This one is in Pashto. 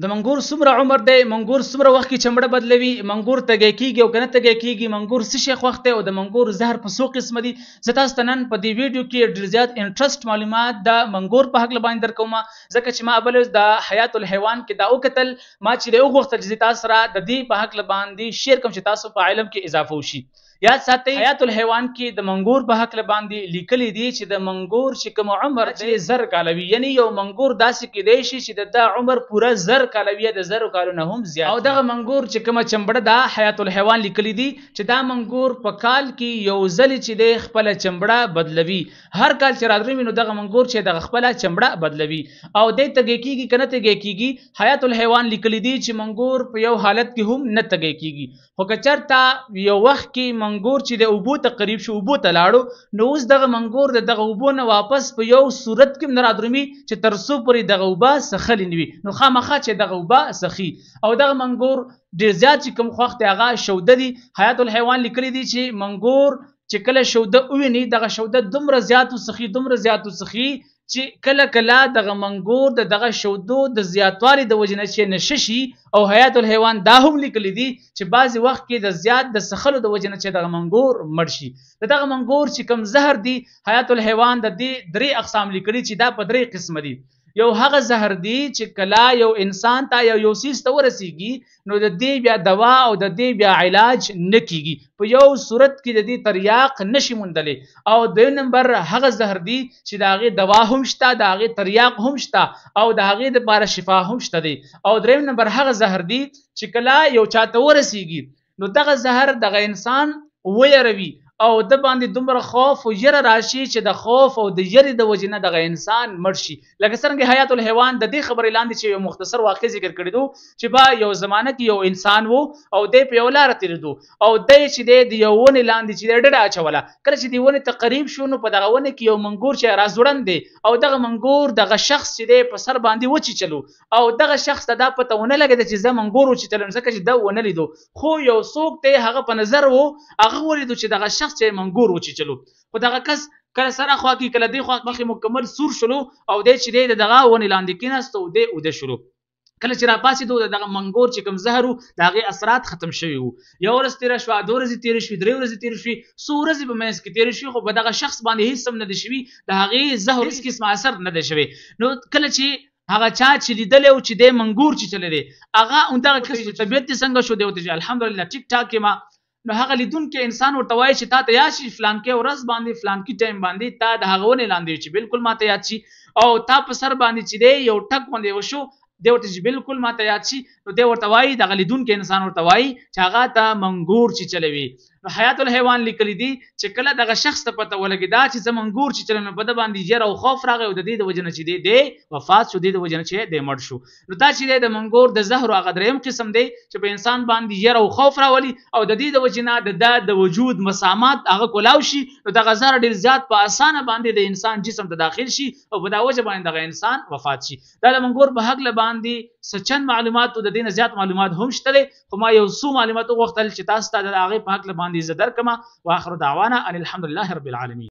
د منګور څومره عمر دی، منګور څومره وخت کې چمړه بدلوي، منګور تږی کیږي او کنه تږی کیږي، منګور څه شي خوښ دی او د منګور زهر په څو قسمه دي. زه تاسو ته نن په دې ویډیو کې ډېر زیات انټرست معلومات د منګور په هکله باندې درکوم، ځکه چې ما اول د حیات الحیوان کې دا وکتل، ما چې د وغوښتل چې تاسو سره د دې په هکله باندې شیر کوم چې تاسو په علم کې اضافه وشي. یاد ساتئ حیات الحیوان کې د منګور په هکله باندې لیکلي دي چې د منګور چې کوم عمر دی 1000 کاله وي، یعنی یو منګور داسې کېدای شي چې د عمر پوره 1000 کاله وي، د 1000 کالونه هم زیات. او دغه منګور چې کومه چمبړه ده حیات الحیوان لیکلي دي چې دا منګور په کال کې یو ځل چې د خپل چمبړه بدلوي، هر کال چې راځي نو دغه منګور چې دغه خپل چمبړه بدلوي او د تږی کیږي کنه تږی کیږي. حیات الحیوان لیکلي دي چې منګور په یو حالت کې هم نه تږی کیږي، خو که چېرته یو وخت کې منګور چې د اوبو ته قریب شو، اوبو ته لاړو، نو اوس دغه منګور د دغه اوبو نه واپس په یو صورت کې نه رادرومي چې تر څو پورې دغه اوبه څښلې نه وي، نو خامخا چې دغه اوبه څښي. او دغه منګور ډېر زیات چې کوم خوښ دی هغه شوده دي. حیات الحیوان لیکلي دي چې منګور چې کله شوده وویني دغه شوده دومره زیات وڅښي، دومره زیات وڅښي چې کله کله دغه منګور د دغه شودو د زیاتوالي د وجې نه چې نشه شي. او حیات الحیوان دا هم لیکلي دي چې بعضې وخت کې د زیات د څښلو د وجې نه چې دغه منګور مړ شي. د دغه منګور چې کوم زهر دي حیات الحیوان د دې 3 اقسام لیکلي چې دا په 3 قسمه دي. یو هغه زهر دی چې کله یو انسان ته یو سیز ته ورسیږي نو د دې بیا دوا او د دې بیا علاج نه کیږي، په یو صورت کې د دې تریاق نشي موندلی. او دویم نمبر هغه زهر دی چې د هغې دوا هم شته، د هغې تریاق هم شته او د هغې دپاره شفا هم شته دی. او دریم نمبر هغه زهر دی چې کله یو چاته ورسیږي نو دغه زهر دغه انسان ویروي او د باندې دومره خوف او یره راشي چې د خوف او د یری د وجې نه دغه انسان مړ شي. لکه څرنګه حیات الحیوان د دې خبرې لاندې چې یو مختصر واقع ذکر کړی دو چې په یو زمانه کې یو انسان وو او دی په یو لاره تېرېدو او دی چې دی د یو ونې لاندې چې دی ډډه اچوله، کله چې دې ونې ته قریب شو نو په دغه ونې کې یو منګور چې راځوړند دی او دغه منګور دغه شخص چې دی په سر باندې وچیچلو او دغه شخص ته دا پته ونه لګېده چې زه منګور وچیچلم، ځکه چې ده ونه لیدو، خو یو څوک دی هغه په نظر و هغه ولیدو چې دغه شخص چې منګور وچیچلو، خو دغه کس کله سره خوا کې کله دی خوا مخې مکمل سور شلو او دی چې دی د دغه ونې لاندې کېناست او دی اوده شلو. کله چې راپاسېدو دغه منګور چې کوم زهر و د هغې اثرات ختم شوي وو. یو ورځ تېره شوه، 2 ورځې تېرې شوې، 3 ورځې تېرې شوې، څو ورځې په منځ کې تېرې شوې، خو په دغه شخص باندې هېڅ هم نه دی شوي، د هغې زهر هېڅ قسمه اثر نه دی شوی. نو کله چې هغه چا چې لیدلی و چې دی منګور چیچلی دی هغه همدغه کس طبیعت دې څنګه شو، دی ورته چې الحمدلله ټیک ټاک یم. نو هغه لیدونکی انسان ورته وایي چې تا ته یاد شي فلانکې ورځ باندې فلانکي ټایم باندې تا د هغه ونې لاندې چې بالکل ما ته یاد شي او تا په سر باندې چې دی یو ټک باندې وشو، دی ورته چې بالکل ما ته یاد شي. نو دی ورته وایي دغه لیدونکی انسان ورته وایي چې هغه ته منګور چیچلی وي. نو حیات الحیوان لیکلی دي چې کله دغه شخص ته پته ولګېده چې زه منګور چیچلم نو په ده باندې یره او خوف راغی او د دې د وجې نه چې دی وفات شو، د دې د وجې نه چې دی مړ شو. نو دا چې دی د منګور د زهرو هغه 3م قسم دی چې په انسان باندې یره او خوف راولي او د دې د وجې نه د وجود مسامات هغه کولاو شي، نو دغه زهر ډېر زیات په اسانه باندې د انسان جسم ته داخل شي او په دا وجه باندې دغه انسان وفات شي. دا د منګور په هکله باندې سچن معلومات او د دې نه زیات معلومات هم شته دی، خو ما یو څو معلومات وغوښتل چې تاسو ته د هغې په هکله باندې زه درکړم. واخر دعوانا ان الحمد لله رب العالمین.